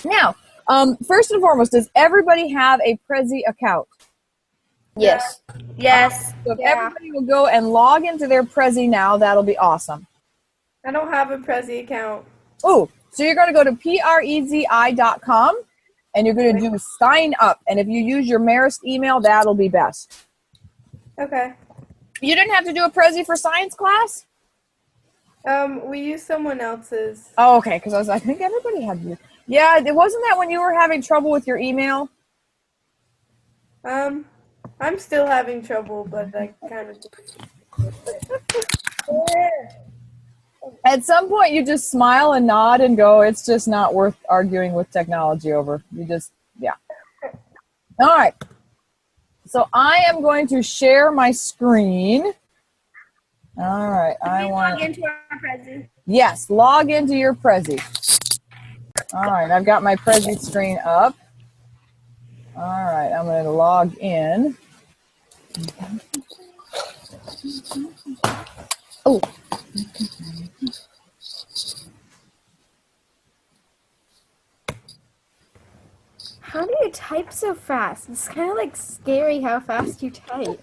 Now, first and foremost, does everybody have a Prezi account? Yes. Yes. So if Yeah. everybody will go and log into their Prezi now, that'll be awesome. I don't have a Prezi account. Oh, so you're going to go to prezi.com and you're going to do sign up. And if you use your Marist email, that'll be best. Okay. You didn't have to do a Prezi for science class? We use someone else's. Oh, okay, because I think everybody had to. Yeah, it wasn't that when you were having trouble with your email? I'm still having trouble, but I kind of. At some point, you just smile and nod and go, it's just not worth arguing with technology over. You just, yeah. All right. So I am going to share my screen. All right. I want. Log into our Prezi. Yes, log into your Prezi. All right. I've got my Prezi screen up. All right. I'm going to log in. Oh. How do you type so fast? It's kind of like scary how fast you type.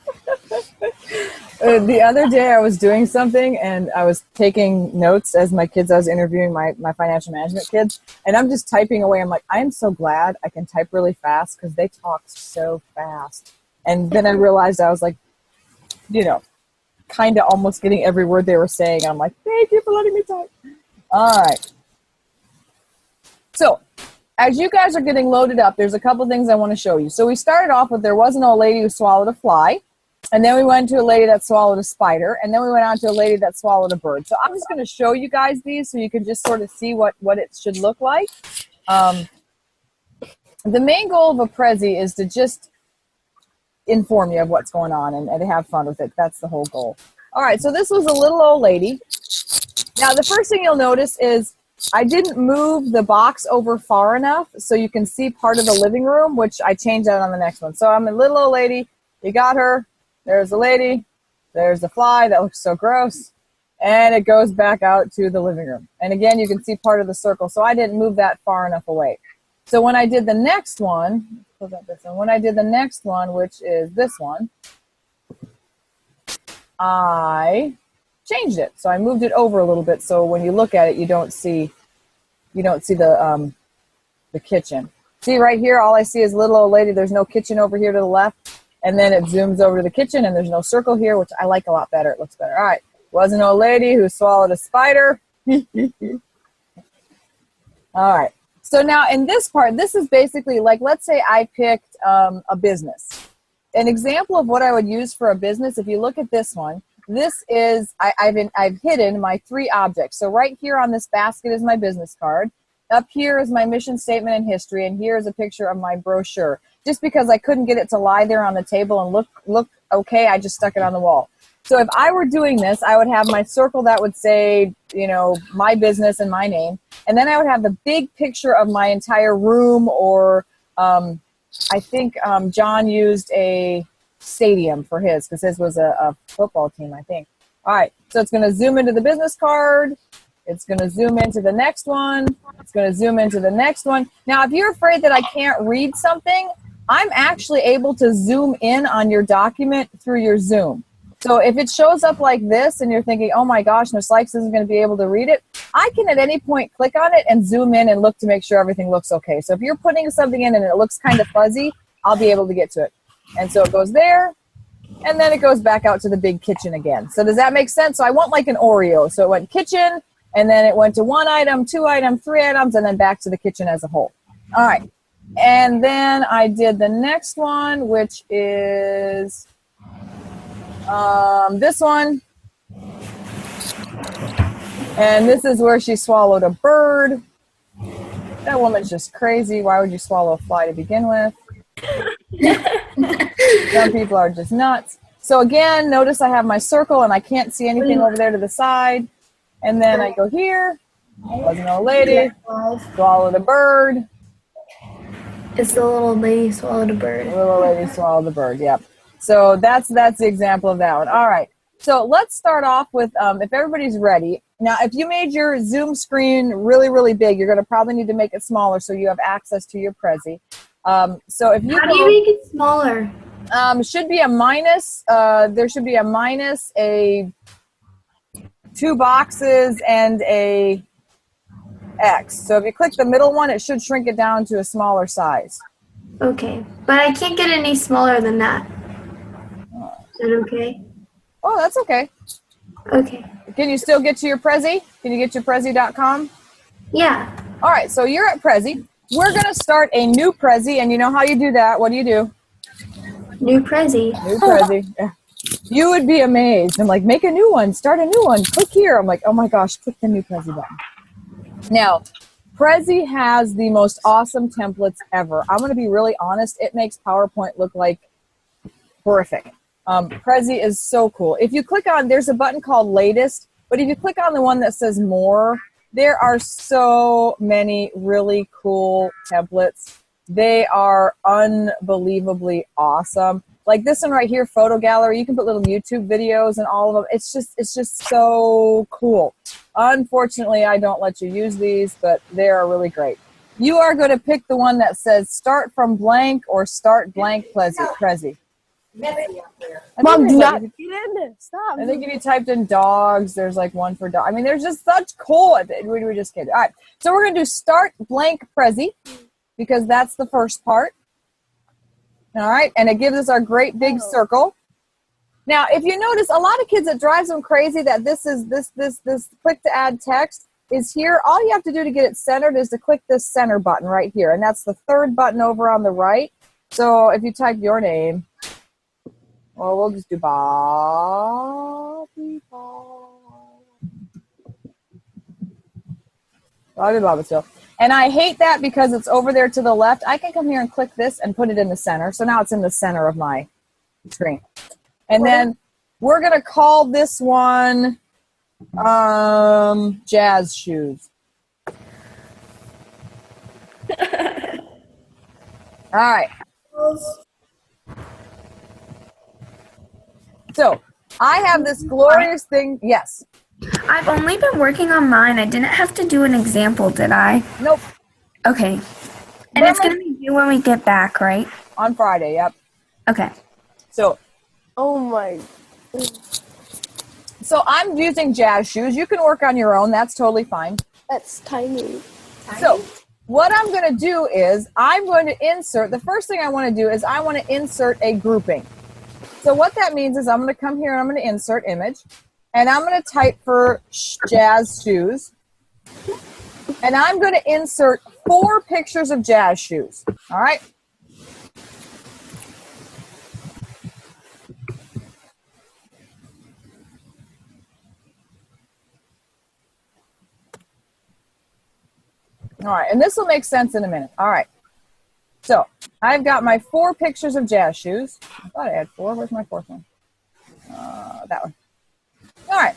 The other day I was doing something and I was taking notes as my kids, I was interviewing my financial management kids, and I'm just typing away. I'm like, I am so glad I can type really fast because they talk so fast. And then I realized I was like, kind of almost getting every word they were saying. I'm like, thank you for letting me type. All right. So as you guys are getting loaded up, there's a couple things I want to show you. So we started off with there was an old lady who swallowed a fly. And then we went to a lady that swallowed a spider. And then we went on to a lady that swallowed a bird. So I'm just going to show you guys these so you can just sort of see what it should look like. The main goal of a Prezi is to just inform you of what's going on and have fun with it. That's the whole goal. All right, so this was a little old lady. Now, the first thing you'll notice is I didn't move the box over far enough so you can see part of the living room, which I changed that on the next one. So I'm a little old lady. You got her. There's the lady. There's the fly. That looks so gross. And it goes back out to the living room. And again, you can see part of the circle. So I didn't move that far enough away. So when I did the next one, when I did the next one, which is this one, I changed it. So I moved it over a little bit. So when you look at it, you don't see the kitchen. See right here, all I see is little old lady. There's no kitchen over here to the left. And then it zooms over to the kitchen, and there's no circle here, which I like a lot better. It looks better. All right. Was an old lady who swallowed a spider. All right. So now in this part, this is basically like, let's say I picked a business. An example of what I would use for a business, if you look at this one, this is, I've hidden my 3 objects. So right here on this basket is my business card. Up here is my mission statement and history, and here is a picture of my brochure. Just because I couldn't get it to lie there on the table and look okay, I just stuck it on the wall. So if I were doing this, I would have my circle that would say, my business and my name. And then I would have the big picture of my entire room, or I think John used a stadium for his, because his was a football team, I think. All right, so it's going to zoom into the business card. It's going to zoom into the next one. It's going to zoom into the next one. Now, if you're afraid that I can't read something, I'm actually able to zoom in on your document through your Zoom. So if it shows up like this and you're thinking, oh my gosh, Ms. Likes isn't going to be able to read it, I can at any point click on it and zoom in and look to make sure everything looks okay. So if you're putting something in and it looks kind of fuzzy, I'll be able to get to it. And so it goes there, and then it goes back out to the big kitchen again. So does that make sense? So I want like an Oreo. So it went kitchen, and then it went to 1 item, 2 items, 3 items, and then back to the kitchen as a whole. All right. And then I did the next one, which is this one. And this is where she swallowed a bird. That woman's just crazy. Why would you swallow a fly to begin with? Some people are just nuts. So again, notice I have my circle and I can't see anything over there to the side. And then I go here. Was an old lady. Swallowed a bird. It's the little lady swallowed a bird. The little lady swallowed the bird, yep. So that's the example of that one. All right. So let's start off with, if everybody's ready, Now, if you made your Zoom screen really, really big, you're going to probably need to make it smaller so you have access to your Prezi. So if you How do you make it smaller? should be a minus. There should be a minus, a 2 boxes, and a X. So if you click the middle one, it should shrink it down to a smaller size. Okay, but I can't get any smaller than that. Is that okay? Oh, that's okay. Okay. Can you still get to your Prezi? Can you get to Prezi.com? Yeah. All right, so you're at Prezi. We're going to start a new Prezi, and you know how you do that. What do? New Prezi. New Prezi. Yeah. You would be amazed. I'm like, make a new one, start a new one, click here. I'm like, oh my gosh, click the new Prezi button. Now, Prezi has the most awesome templates ever. I'm going to be really honest. It makes PowerPoint look like horrific. Prezi is so cool. If you click on, there's a button called Latest, but if you click on the one that says More, there are so many really cool templates. They are unbelievably awesome. Like this one right here, Photo Gallery. You can put little YouTube videos and all of them. It's just so cool. Unfortunately, I don't let you use these, but they are really great. You are going to pick the one that says Start from Blank or Start Blank Prezi. Mom, do not get in. Stop. I think if you typed in dogs, there's like one for dog. I mean, there's just such cool. We just kidding. All right, so we're going to do Start Blank Prezi because that's the first part. All right, and it gives us our great big circle. Now, if you notice, a lot of kids, it drives them crazy that this click to add text is here. All you have to do to get it centered is to click this center button right here, and that's the third button over on the right. So if you type your name, well, we'll just do Bobby still. And I hate that because it's over there to the left. I can come here and click this and put it in the center. So now it's in the center of my screen. And then we're going to call this one Jazz Shoes. All right. So I have this glorious thing. Yes. I've only been working on mine. I didn't have to do an example, did I? Nope. Okay. And it's going to be due when we get back, right? On Friday, yep. Okay. So Oh my. So I'm using Jazz Shoes. You can work on your own. That's totally fine. That's tiny. So what I'm going to do is I'm going to insert, the first thing I want to do is I want to insert a grouping. So what that means is I'm going to come here and I'm going to insert image. And I'm going to type for Jazz Shoes. And I'm going to insert 4 pictures of Jazz Shoes. All right? All right, and this will make sense in a minute. All right. So I've got my 4 pictures of Jazz Shoes. I thought I had 4. Where's my 4th one? That one. All right.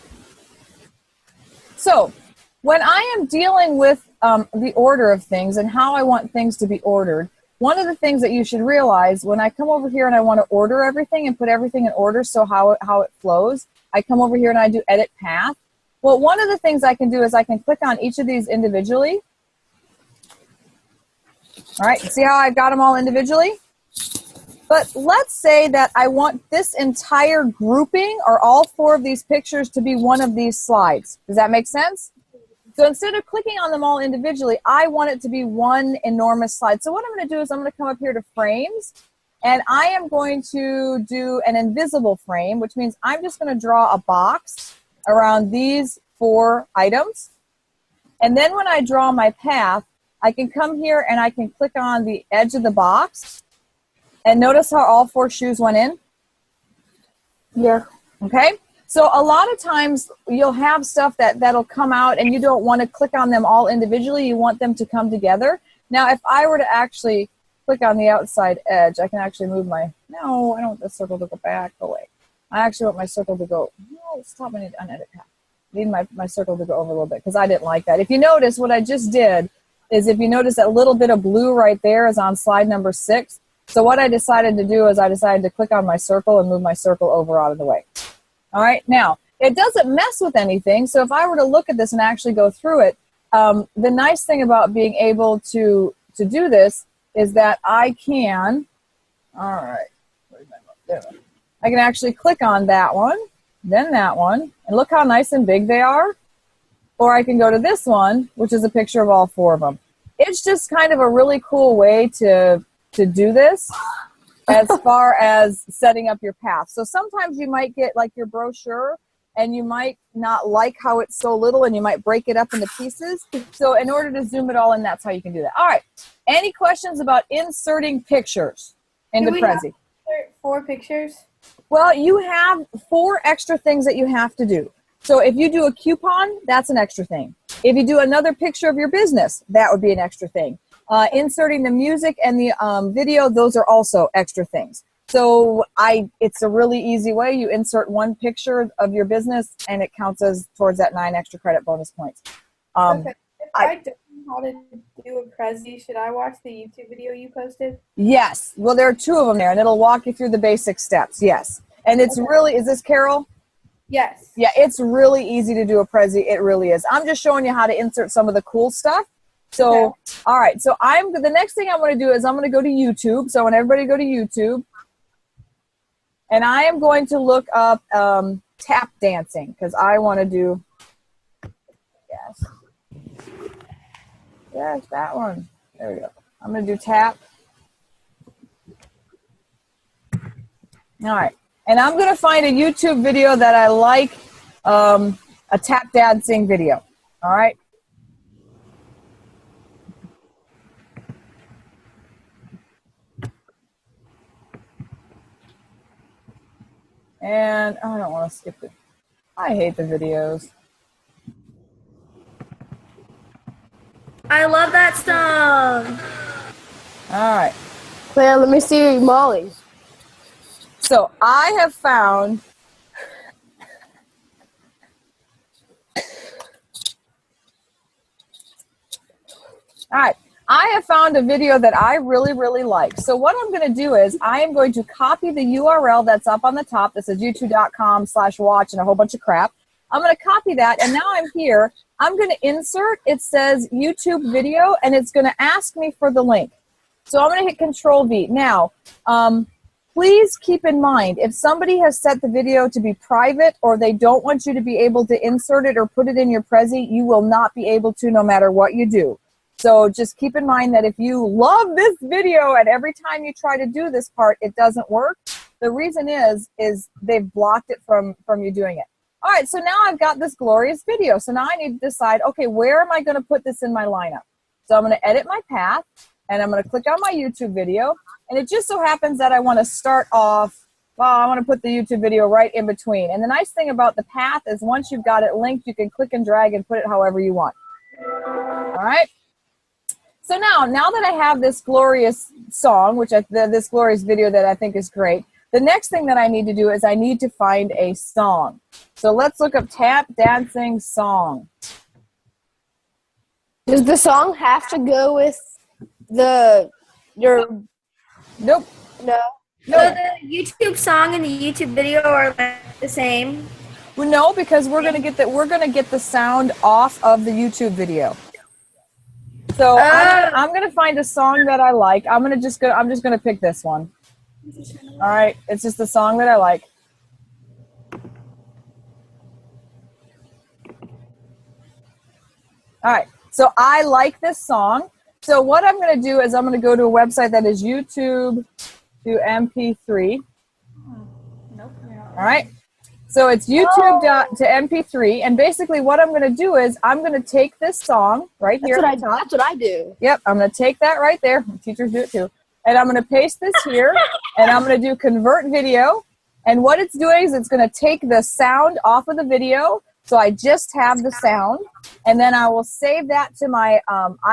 So when I am dealing with the order of things and how I want things to be ordered, one of the things that you should realize when I come over here and I want to order everything and put everything in order so how it flows, I come over here and I do edit path. Well, one of the things I can do is I can click on each of these individually. All right, see how I've got them all individually? But let's say that I want this entire grouping or all 4 of these pictures to be one of these slides. Does that make sense? So instead of clicking on them all individually, I want it to be one enormous slide. So what I'm going to do is I'm going to come up here to frames, and I am going to do an invisible frame, which means I'm just going to draw a box around these 4 items. And then when I draw my path, I can come here and I can click on the edge of the box. And notice how all 4 shoes went in? Yeah. Okay? So a lot of times you'll have stuff that'll come out and you don't want to click on them all individually. You want them to come together. Now, if I were to actually click on the outside edge, I can actually move my, no, I don't want the circle to go back, go away. I actually want my circle to go, no, stop, I need to unedit path. I need my circle to go over a little bit because I didn't like that. If you notice, what I just did is if you notice that little bit of blue right there is on slide number 6. So what I decided to do is I decided to click on my circle and move my circle over out of the way. All right, now, it doesn't mess with anything. So if I were to look at this and actually go through it, the nice thing about being able to do this is that I can, all right, there. I can actually click on that one, then that one, and look how nice and big they are. Or I can go to this one, which is a picture of all 4 of them. It's just kind of a really cool way to do this as far as setting up your path. So sometimes you might get like your brochure and you might not like how it's so little and you might break it up into pieces. So in order to zoom it all in, that's how you can do that. All right. Any questions about inserting pictures into Do we have Prezi? to insert 4 pictures? Well, you have 4 extra things that you have to do. So if you do a coupon, that's an extra thing. If you do another picture of your business, that would be an extra thing. Inserting the music and the video, those are also extra things. So it's a really easy way. You insert 1 picture of your business and it counts as towards that 9 extra credit bonus points. Okay. If I don't know how to do a Prezi, should I watch the YouTube video you posted? Yes. Well, there are 2 of them there and it'll walk you through the basic steps. Yes. And it's really, is this Carol? Yes. Yeah, it's really easy to do a Prezi. It really is. I'm just showing you how to insert some of the cool stuff. So, Okay. all right. So the next thing I'm going to do is I'm going to go to YouTube. So I want everybody to go to YouTube. And I am going to look up tap dancing because I want to do, yes, that one. There we go. I'm going to do tap. All right. And I'm going to find a YouTube video that I like, a tap dancing video. All right. And I don't want to skip it. I hate the videos. I love that song. All right. Claire, let me see Molly's. So I have found all right. I have found a video that I really, really like. So what I'm going to do is I am going to copy the URL that's up on the top that says youtube.com/watch and a whole bunch of crap. I'm going to copy that, and now I'm here. I'm going to insert. It says YouTube video, and it's going to ask me for the link. So I'm going to hit Control-V. Now, please keep in mind, if somebody has set the video to be private or they don't want you to be able to insert it or put it in your Prezi, you will not be able to no matter what you do. So just keep in mind that if you love this video and every time you try to do this part, it doesn't work, the reason is they've blocked it from you doing it. All right, so now I've got this glorious video. So now I need to decide, okay, where am I going to put this in my lineup? So I'm going to edit my path, and I'm going to click on my YouTube video. And it just so happens that I want to start off, well, I want to put the YouTube video right in between. And the nice thing about the path is once you've got it linked, you can click and drag and put it however you want. All right? So now that I have this glorious song, this glorious video that I think is great, the next thing that I need to do is I need to find a song. So let's look up tap dancing song. Does the song have to go with your? Nope. No. So the YouTube song and the YouTube video are like the same. Well, no, because we're gonna get the sound off of the YouTube video. So I'm gonna find a song that I like. I'm just gonna pick this one. All right, it's just the song that I like. All right, so I like this song. So what I'm going to do is I'm going to go to a website that is YouTube to MP3. All right. So it's YouTube to MP3. And basically what I'm going to do is I'm going to take this song right here. That's what I do. Yep. I'm going to take that right there. Teachers do it too. And I'm going to paste this here. And I'm going to do convert video. And what it's doing is it's going to take the sound off of the video. So I just have the sound. And then I will save that to my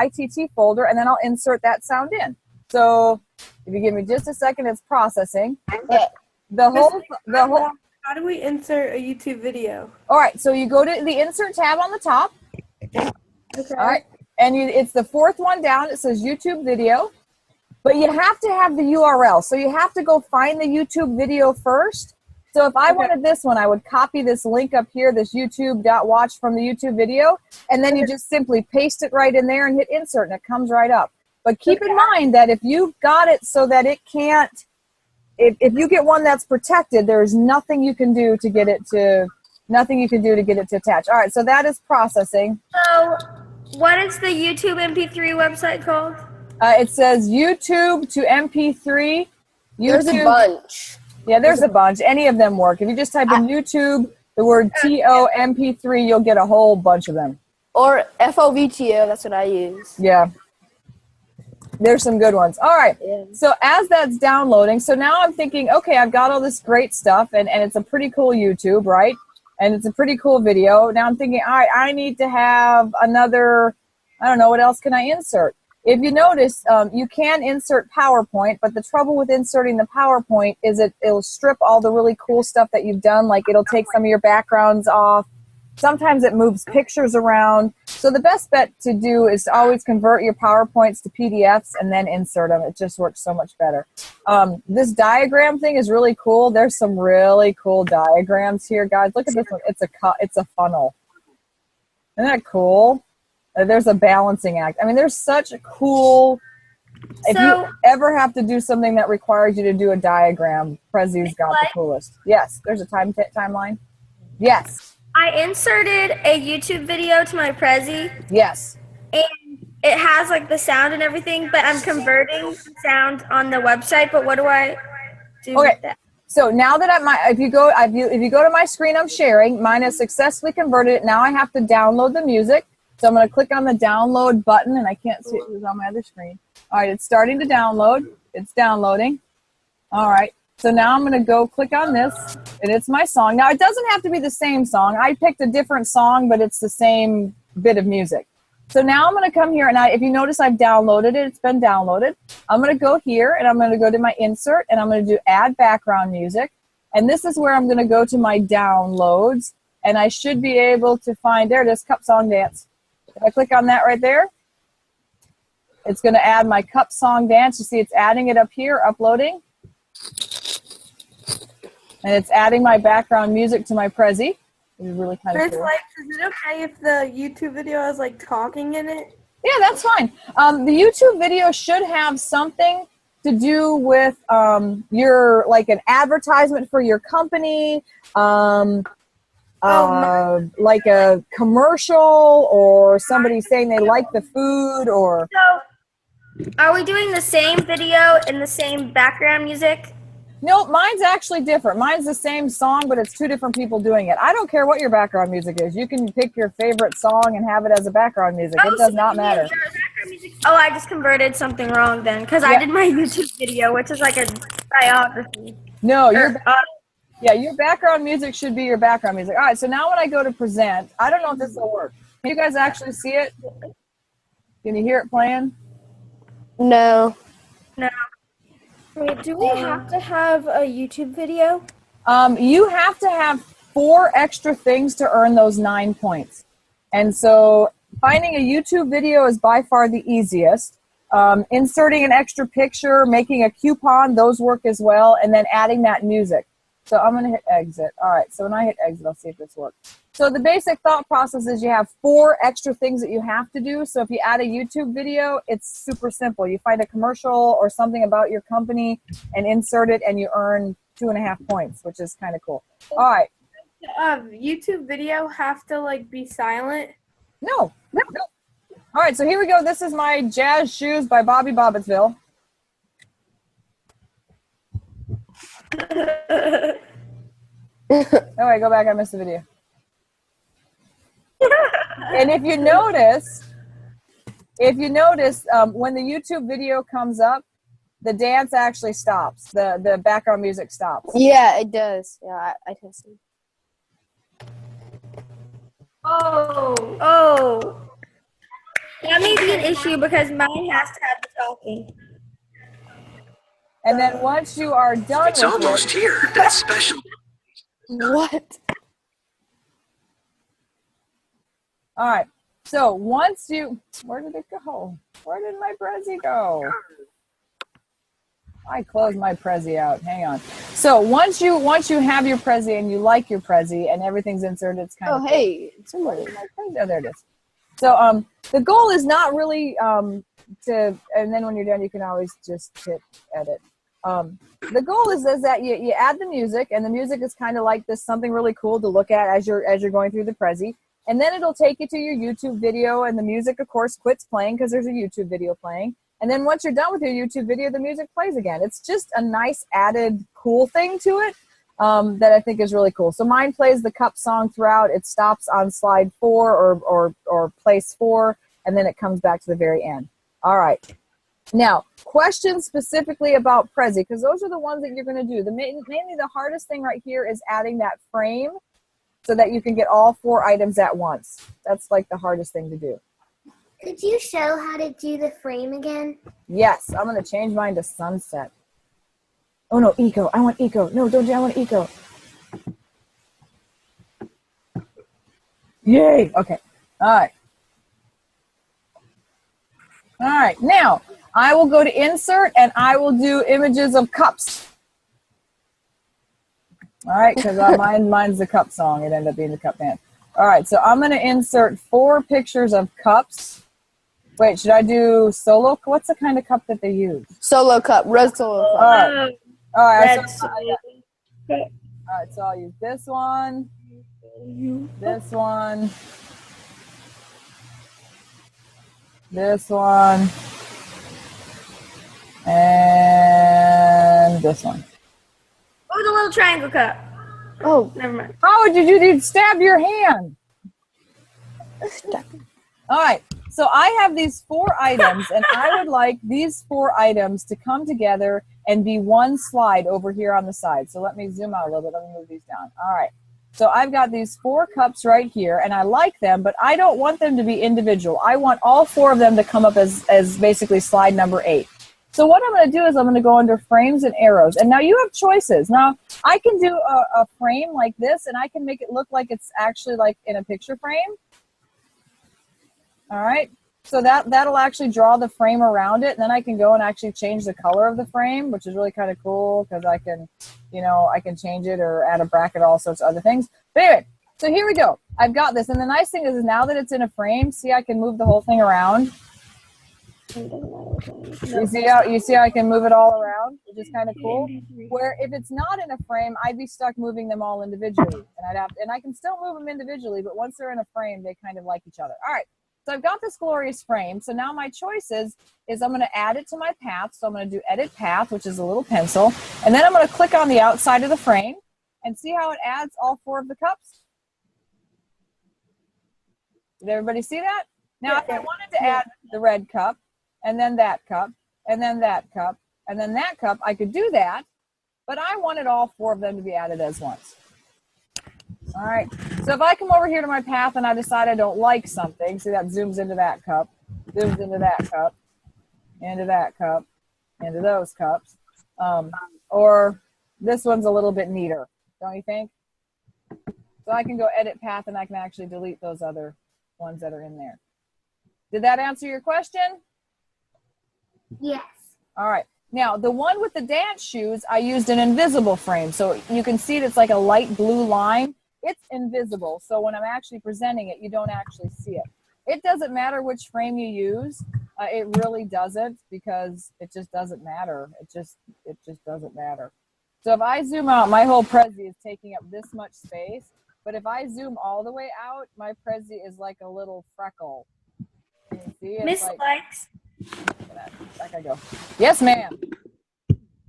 ITT folder. And then I'll insert that sound in. So if you give me just a second, it's processing. The whole How do we insert a YouTube video? All right, so you go to the insert tab on the top. Okay. All right, and it's the fourth one down. It says YouTube video, but you have to have the URL. So you have to go find the YouTube video first, So if I wanted this one, I would copy this link up here, this YouTube.watch from the YouTube video, and then you just simply paste it right in there and hit insert, and it comes right up. But keep in mind that if you've got it so that it can't, if you get one that's protected, there's nothing you can do to get it to, attach. All right, so that is processing. So, what is the YouTube MP3 website called? It says YouTube to MP3. There's a YouTube. bunch. Yeah, there's a bunch. Any of them work. If you just type in YouTube, the word TOMP3, you'll get a whole bunch of them. Or FOVTO, that's what I use. Yeah. There's some good ones. All right. Yeah. So as that's downloading, so now I'm thinking, okay, I've got all this great stuff, and it's a pretty cool YouTube, right? And it's a pretty cool video. Now I'm thinking, all right, I need to have another, I don't know, what else can I insert? If you notice, you can insert PowerPoint, but the trouble with inserting the PowerPoint is it'll strip all the really cool stuff that you've done, like it'll take some of your backgrounds off. Sometimes it moves pictures around. So the best bet to do is to always convert your PowerPoints to PDFs and then insert them. It just works so much better. This diagram thing is really cool. There's some really cool diagrams here, guys. Look at this one. It's a funnel. Isn't that cool? There's a balancing act. I mean, there's such a cool. If you ever have to do something that requires you to do a diagram, Prezi's got the coolest. Yes, there's a timeline. Yes. I inserted a YouTube video to my Prezi. Yes. And it has like the sound and everything, but I'm converting the sound on the website. But what do I do with that? So now that if you go to my screen, I'm sharing. Mine has successfully converted it. Now I have to download the music. So I'm going to click on the download button, and I can't see it because it's on my other screen. All right, it's starting to download. It's downloading. All right. So now I'm going to go click on this, and it's my song. Now, it doesn't have to be the same song. I picked a different song, but it's the same bit of music. So now I'm going to come here, and if you notice, I've downloaded it. It's been downloaded. I'm going to go here, and I'm going to go to my insert, and I'm going to do add background music. And this is where I'm going to go to my downloads, and I should be able to find, there it is, Cup Song Dance. If I click on that right there, it's going to add my Cup Song Dance. You see it's adding it up here, uploading. And it's adding my background music to my Prezi. It's really kind of cool. Is it okay if the YouTube video has like talking in it? Yeah, that's fine. The YouTube video should have something to do with your, like an advertisement for your company, like a commercial, or somebody saying they like the food, or. So, are we doing the same video and the same background music? No, mine's actually different. Mine's the same song, but it's two different people doing it. I don't care what your background music is. You can pick your favorite song and have it as a background music. It does not matter. Oh, I just converted something wrong then, because I did my YouTube video, which is like a biography. No, your background music should be your background music. All right, so now when I go to present, I don't know if this will work. Can you guys actually see it? Can you hear it playing? No. No. Wait, do we have to have a YouTube video? You have to have 4 extra things to earn those 9 points. And so finding a YouTube video is by far the easiest. Inserting an extra picture, making a coupon, those work as well, and then adding that music. So I'm going to hit exit. All right, so when I hit exit, I'll see if this works. So the basic thought process is you have 4 extra things that you have to do. So if you add a YouTube video, it's super simple. You find a commercial or something about your company and insert it, and you earn 2.5 points, which is kind of cool. All right. YouTube video have to like be silent? No. All right, so here we go. This is my Jazz Shoes by Bobby Bobbittsville. Oh, wait, go back. I missed the video. And if you notice, when the YouTube video comes up, the dance actually stops. The background music stops. Yeah, it does. Yeah, I can see. Oh. That may be an issue because mine has to have the talking. And then once you are done It's almost here. That's special. What? All right. So once you, where did it go? Where did my Prezi go? I closed my Prezi out. Hang on. So once you have your Prezi and you like your Prezi and everything's inserted, it's kind of hey, somebody. oh, there it is. So the goal is not really and then when you're done, you can always just hit edit. The goal is that you add the music, and the music is kind of like this, something really cool to look at as you're going through the Prezi. And then it'll take you to your YouTube video, and the music, of course, quits playing because there's a YouTube video playing. And then once you're done with your YouTube video, the music plays again. It's just a nice added cool thing to it that I think is really cool. So mine plays the cup song throughout. It stops on slide 4 or place 4, and then it comes back to the very end. All right. Now, questions specifically about Prezi, because those are the ones that you're going to do. Mainly the hardest thing right here is adding that frame so that you can get all 4 items at once. That's like the hardest thing to do. Could you show how to do the frame again? Yes, I'm going to change mine to sunset. Oh, no, eco. I want eco. No, don't you? I want eco. Yay. Okay. All right. All right. Now, I will go to insert, and I will do images of cups. All right, because mine's the cup song. It ended up being the cup band. All right, so I'm going to insert 4 pictures of cups. Wait, should I do solo? What's the kind of cup that they use? Solo cup, red solo cup. All right. All right. Red All right, so I'll use this one, this one, this one, and this one. Oh, the little triangle cup. Oh, Never mind. How would you do? You'd stab your hand. All right. So I have these 4 items, and I would like these 4 items to come together and be one slide over here on the side. So let me zoom out a little bit. Let me move these down. All right. So I've got these 4 cups right here, and I like them, but I don't want them to be individual. I want all 4 of them to come up as basically slide number 8. So what I'm going to do is I'm going to go under frames and arrows. And now you have choices. Now, I can do a frame like this, and I can make it look like it's actually like in a picture frame. All right. So that'll actually draw the frame around it. And then I can go and actually change the color of the frame, which is really kind of cool because I can, I can change it or add a bracket, all sorts of other things. But anyway, so here we go. I've got this. And the nice thing is now that it's in a frame, see, I can move the whole thing around. You see how I can move it all around, which is kind of cool. Where if it's not in a frame, I'd be stuck moving them all individually, and I can still move them individually, but once they're in a frame, they kind of like each other. All right, so I've got this glorious frame. So now my choice is I'm going to add it to my path. So I'm going to do edit path, which is a little pencil, and then I'm going to click on the outside of the frame and see how it adds all 4 of the cups. Did everybody see that? Now, if I wanted to add the red cup, and then that cup, and then that cup, and then that cup, I could do that, but I wanted all 4 of them to be added as once. All right, so if I come over here to my path and I decide I don't like something, see that zooms into that cup, zooms into that cup, into that cup, into those cups, or this one's a little bit neater, don't you think? So I can go edit path and I can actually delete those other ones that are in there. Did that answer your question? Yes. All right. Now, the one with the dance shoes, I used an invisible frame. So you can see it's like a light blue line. It's invisible. So when I'm actually presenting it, you don't actually see it. It doesn't matter which frame you use. It really doesn't, because it just doesn't matter. It just doesn't matter. So if I zoom out, my whole Prezi is taking up this much space. But if I zoom all the way out, my Prezi is like a little freckle. Can you see? Miss like, Lex, back I go. Yes, ma'am.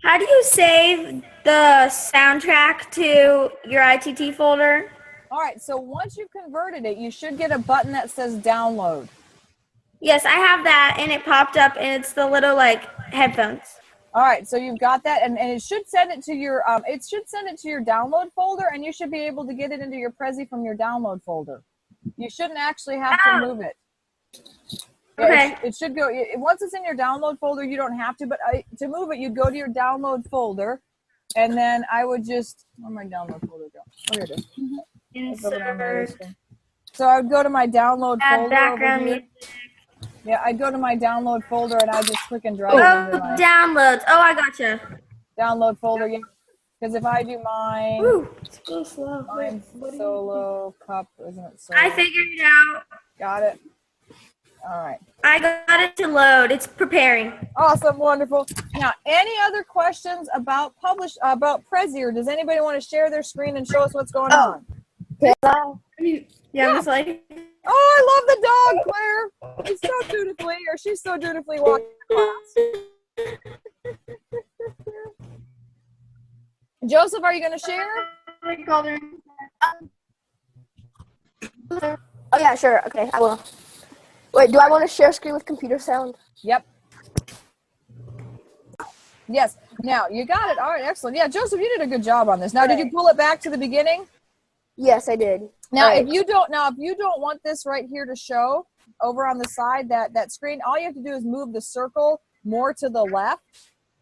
how do you save the soundtrack to your ITT folder? All right, so once you've converted it, you should get a button that says download. Yes, I have that, and it popped up, and it's the little headphones. All right, so you've got that, and it should send it to your download folder, and you should be able to get it into your Prezi from your download folder. You shouldn't actually have to move it. Okay. It should go, once it's in your download folder, you don't have to, but to move it, you'd go to your download folder, and then I would just, where'd my download folder go? Oh, here it is. Insert. So I would go to my download Add folder background over here. music. Yeah, I'd go to my download folder, and I just click and drag it Oh, into my downloads. Oh, I gotcha. download folder. Yeah. Because if I do mine, Ooh, it's so slow. mine's solo cup, isn't it? Solo? I figured it out. Got it. All right. I got it to load. It's preparing. Awesome, wonderful. Now, any other questions about Prezi, or does anybody want to share their screen and show us what's going on? I mean, Yeah, Miss Lake. Oh, I love the dog, Claire. He's so dutifully, or she's so dutifully walking the class. Joseph, are you going to share? Oh yeah, sure. Okay, I will. Wait, do I want to share screen with computer sound? Yep. Yes. Now, you got it. All right, excellent. Yeah, Joseph, you did a good job on this. Now, did you pull it back to the beginning? Yes, I did. Now, All right. if you don't want this right here to show over on the side, that screen, all you have to do is move the circle more to the left,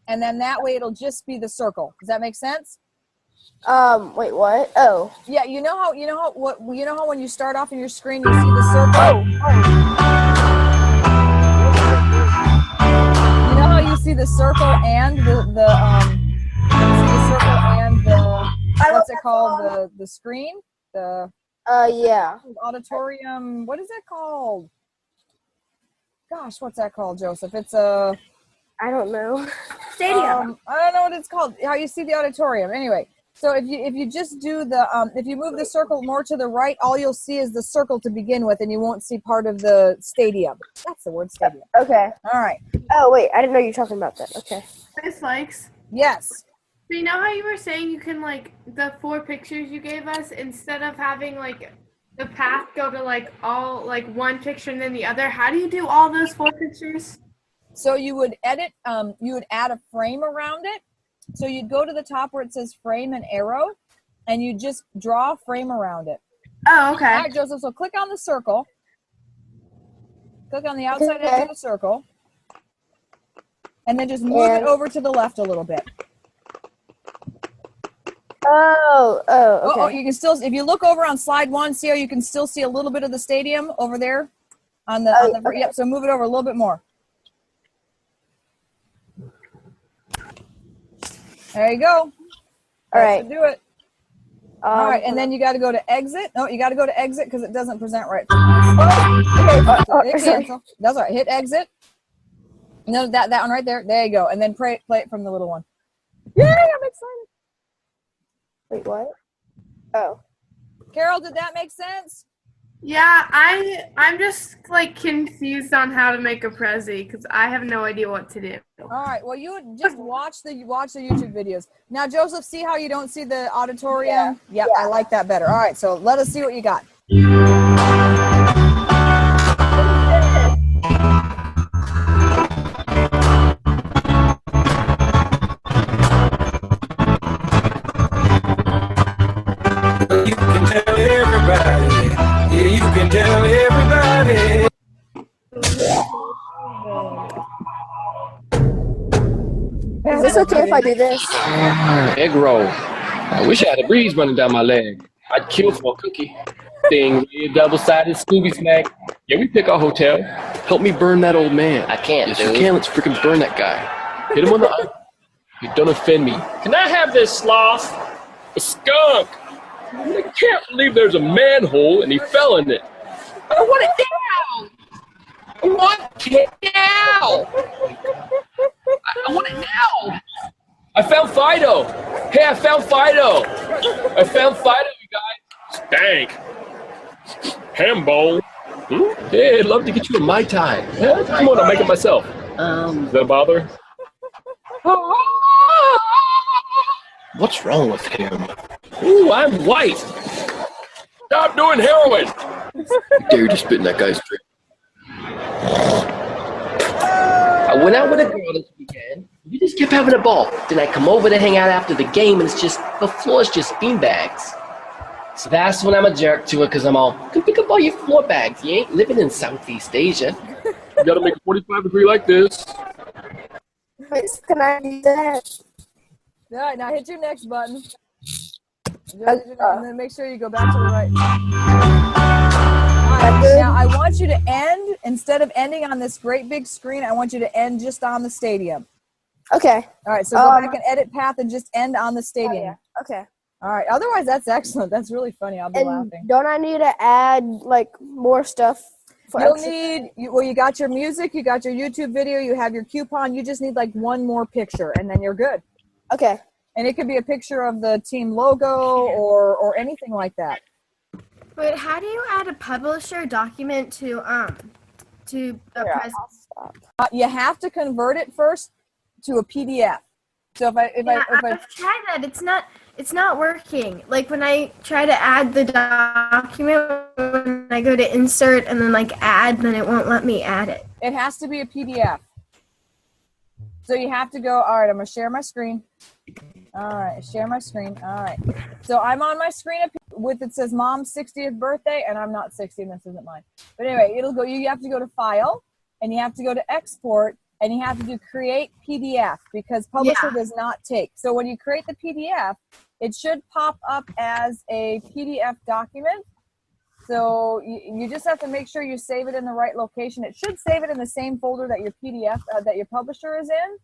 and then that way it'll just be the circle. Does that make sense? Wait, what? Oh. Yeah, you know how when you start off in your screen you see the circle? You know how you see the circle and the what's it called? The screen? Yeah. Auditorium. What is that called? Gosh, what's that called, Joseph? It's a I don't know. Stadium. I don't know what it's called. How you see the auditorium. Anyway, so if you just do if you move the circle more to the right, all you'll see is the circle to begin with, and you won't see part of the stadium. That's the word, stadium. Okay. All right. Oh wait, I didn't know you were talking about that. Okay. Miss Likes. Yes. So you know how you were saying you can, like, the 4 pictures you gave us, instead of having, like, the path go to, like, all, like, one picture and then the other, how do you do all those 4 pictures? So you would edit. You would add a frame around it. So you'd go to the top where it says frame and arrow, and you just draw a frame around it. Oh, okay. All right, Joseph. So click on the circle. Click on the outside edge of the circle, and then just move it over to the left a little bit. Oh, okay. Oh, you can still, if you look over on slide 1, see how you can still see a little bit of the stadium over there on the, okay. Yep. So move it over a little bit more. There you go. All right. Do it. All right, and then you got to go to exit. No, you got to go to exit because it doesn't present right. Hit cancel. That's all right. Hit exit. No, that one right there. There you go. And then play it from the little one. Yay! I'm excited. Wait, what? Oh. Carol, did that make sense? Yeah, I'm just, like, confused on how to make a Prezi because I have no idea what to do. All right. Well, you would just watch the YouTube videos. Now, Joseph, see how you don't see the auditorium? Yeah. I like that better. All right. So let us see what you got. You can tell everybody. Yeah, you can tell everybody. Is this okay if I do this? Egg roll. I wish I had a breeze running down my leg. I'd kill for a cookie. Stingray, double-sided Scooby snack. Yeah, we pick our hotel. Help me burn that old man. I can't, Yes, dude. you can. Let's freaking burn that guy. Hit him on the eye. You don't offend me. Can I have this sloth? A skunk. I can't believe there's a manhole and he fell in it. I want it down. I want it now. I want it now. I found Fido. Hey, I found Fido. I found Fido, you guys. Stank. Hambo. Hey, I'd love to get you a Mai Tai. Yeah, come on, I'll make it myself. Does that bother? What's wrong with him? Ooh, I'm white. Stop doing heroin. I dare you to spit in that guy's drink. I went out with a girl this weekend. We just kept having a ball. Then I come over to hang out after the game, and it's just, the floor's just beanbags. So that's when I'm a jerk to it, because I'm all, come pick up all your floor bags. You ain't living in Southeast Asia. You gotta make a 45-degree like this. Wait, can I do that? All right, now hit your next button. And then make sure you go back to the right. All right, now I want you to end, instead of ending on this great big screen, I want you to end just on the stadium. Okay. All right, so go back and edit path and just end on the stadium. Yeah. Okay. All right, otherwise that's excellent. That's really funny. I'll be And laughing. don't I need to add like more stuff? You'll need, well, you got your music, you got your YouTube video, you have your coupon. You just need like one more picture and then you're good. Okay. And it could be a picture of the team logo or anything like that. Wait, how do you add a publisher document to a presentation? You have to convert it first to a PDF. So I've tried that. It's not working. Like when I try to add the document, when I go to insert and then like add, then it won't let me add it. It has to be a PDF. So you have to go, all right, I'm going to share my screen. All right, share my screen. All right. So I'm on my screen with it says Mom's 60th birthday, and I'm not 60, and this isn't mine. But anyway, it'll go, you have to go to File, and you have to go to Export, and you have to do Create PDF because Publisher does not take. So when you create the PDF, it should pop up as a PDF document. So you just have to make sure you save it in the right location. It should save it in the same folder that your PDF, that your publisher is in.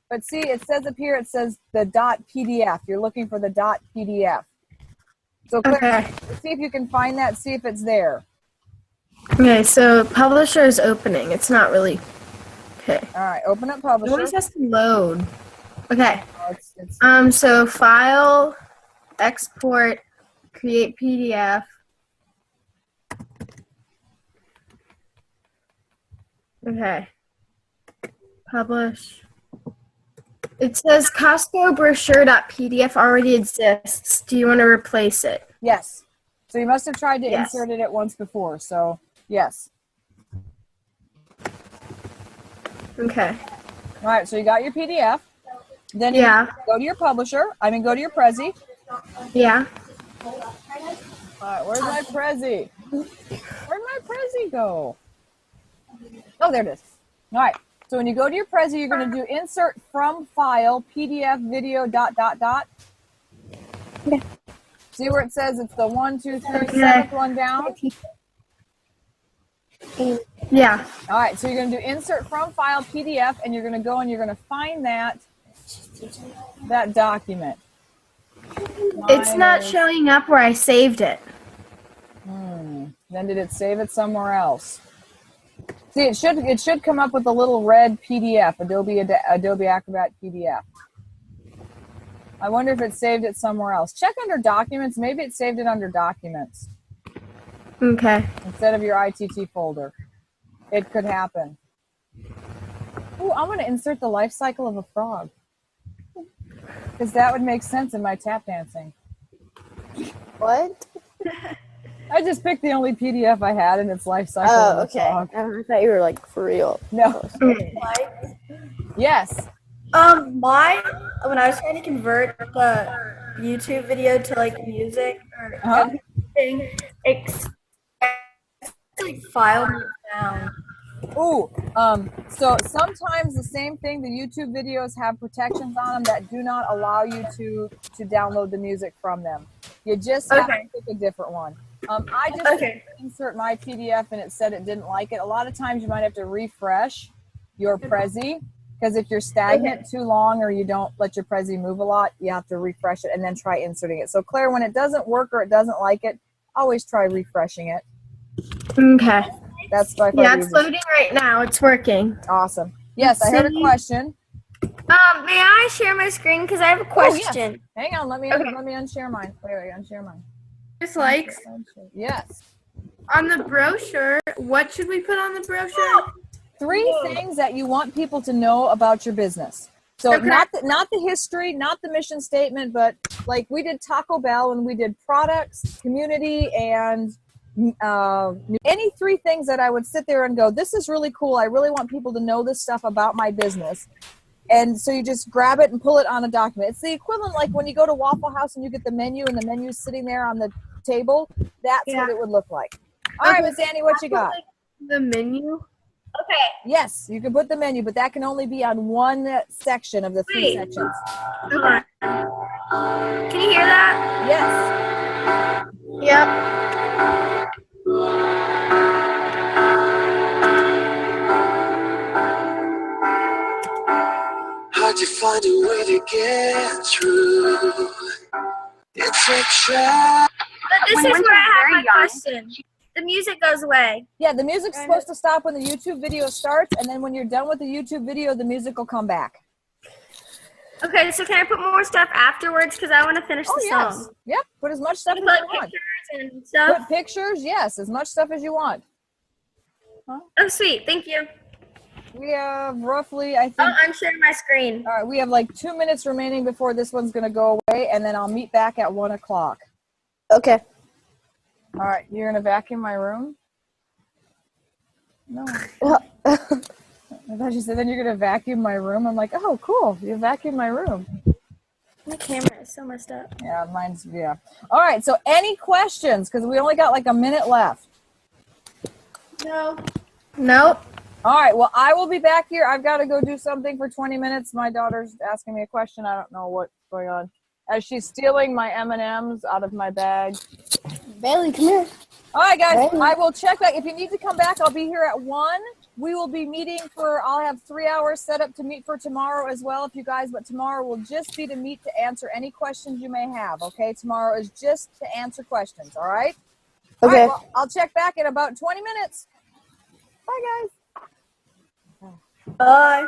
But see, it says up here, it says the .pdf. You're looking for the .pdf. So Claire, see if you can find that, see if it's there. Okay, so publisher is opening. It's not really, okay. All right, open up publisher. It always has to load. Okay. Oh, so file, export, create PDF. Okay. Publish. It says Costco brochure.pdf already exists. Do you want to replace it? Yes. So you must have tried to insert it once before. So yes. Okay. All right. So you got your PDF. Then you go to your publisher. Go to your Prezi. Yeah. All right. Where's my Prezi? Where'd my Prezi go? Oh, there it is. All right. So when you go to your Prezi, you're going to do insert from file PDF video ... See where it says it's the 1, 2, 3, 7th one down? Yeah. All right. So you're going to do insert from file PDF, and you're going to go and you're going to find that document. It's not showing up where I saved it. Then did it save it somewhere else? See, it should come up with a little red PDF, Adobe Acrobat PDF. I wonder if it saved it somewhere else. Check under Documents. Maybe it saved it under Documents. Okay. Instead of your ITT folder. It could happen. Ooh, I'm going to insert the life cycle of a frog. Because that would make sense in my tap dancing. What? I just picked the only PDF I had in its life cycle. Oh, okay. I thought you were like for real. No. Yes. Mine, when I was trying to convert the YouTube video to like music or anything, it's like file me down. Ooh, so sometimes the same thing, the YouTube videos have protections on them that do not allow you to download the music from them. You just have to pick a different one. I just insert my PDF and it said it didn't like it. A lot of times you might have to refresh your Prezi because if you're stagnant too long or you don't let your Prezi move a lot, you have to refresh it and then try inserting it. So Claire, when it doesn't work or it doesn't like it, always try refreshing it. Okay. That's by far it's loading right now. It's working. Awesome. Yes, I heard a question. May I share my screen because I have a question? Oh, yes. Hang on, let me unshare mine. Wait, unshare mine. Dislikes. Yes. On the brochure, what should we put on the brochure? 3 things that you want people to know about your business. So not the history, not the mission statement, but like we did Taco Bell and we did products, community, and any 3 things that I would sit there and go, this is really cool. I really want people to know this stuff about my business. And so you just grab it and pull it on a document. It's the equivalent like when you go to Waffle House and you get the menu and the menu's sitting there on the table. That's what it would look like. All right, Miss Annie, what you got? The menu? Okay. Yes, you can put the menu, but that can only be on one section of the 3 sections. Okay. Can you hear that? Yes. Yep. hard to find a way to get through. It's a trap. But this is where I have my question. The music goes away. Yeah, the music's supposed to stop when the YouTube video starts, and then when you're done with the YouTube video, the music will come back. Okay, so can I put more stuff afterwards? Because I want to finish the yes. song. Yep, put as much stuff as you Put want. pictures and stuff. Put pictures, yes, as much stuff as you want. Oh, sweet. Thank you. We have roughly, I think. I'm sharing my screen. All right, we have like 2 minutes remaining before this one's going to go away, and then I'll meet back at 1 o'clock. Okay. All right, you're going to vacuum my room? No. I thought you said then you're going to vacuum my room. I'm like, oh, cool. You vacuum my room. My camera is so messed up. Yeah, mine's, yeah. All right, so any questions? Because we only got like a minute left. No. Nope. All right, well, I will be back here. I've got to go do something for 20 minutes. My daughter's asking me a question. I don't know what's going on. As she's stealing my M&Ms out of my bag. Bailey, come here. All right, guys, Bailey. I will check back. If you need to come back, I'll be here at 1. We will be meeting I'll have 3 hours set up to meet for tomorrow as well, if you guys, but tomorrow will just be to meet to answer any questions you may have, okay? Tomorrow is just to answer questions, all right? Okay. All right, well, I'll check back in about 20 minutes. Bye, guys. Bye.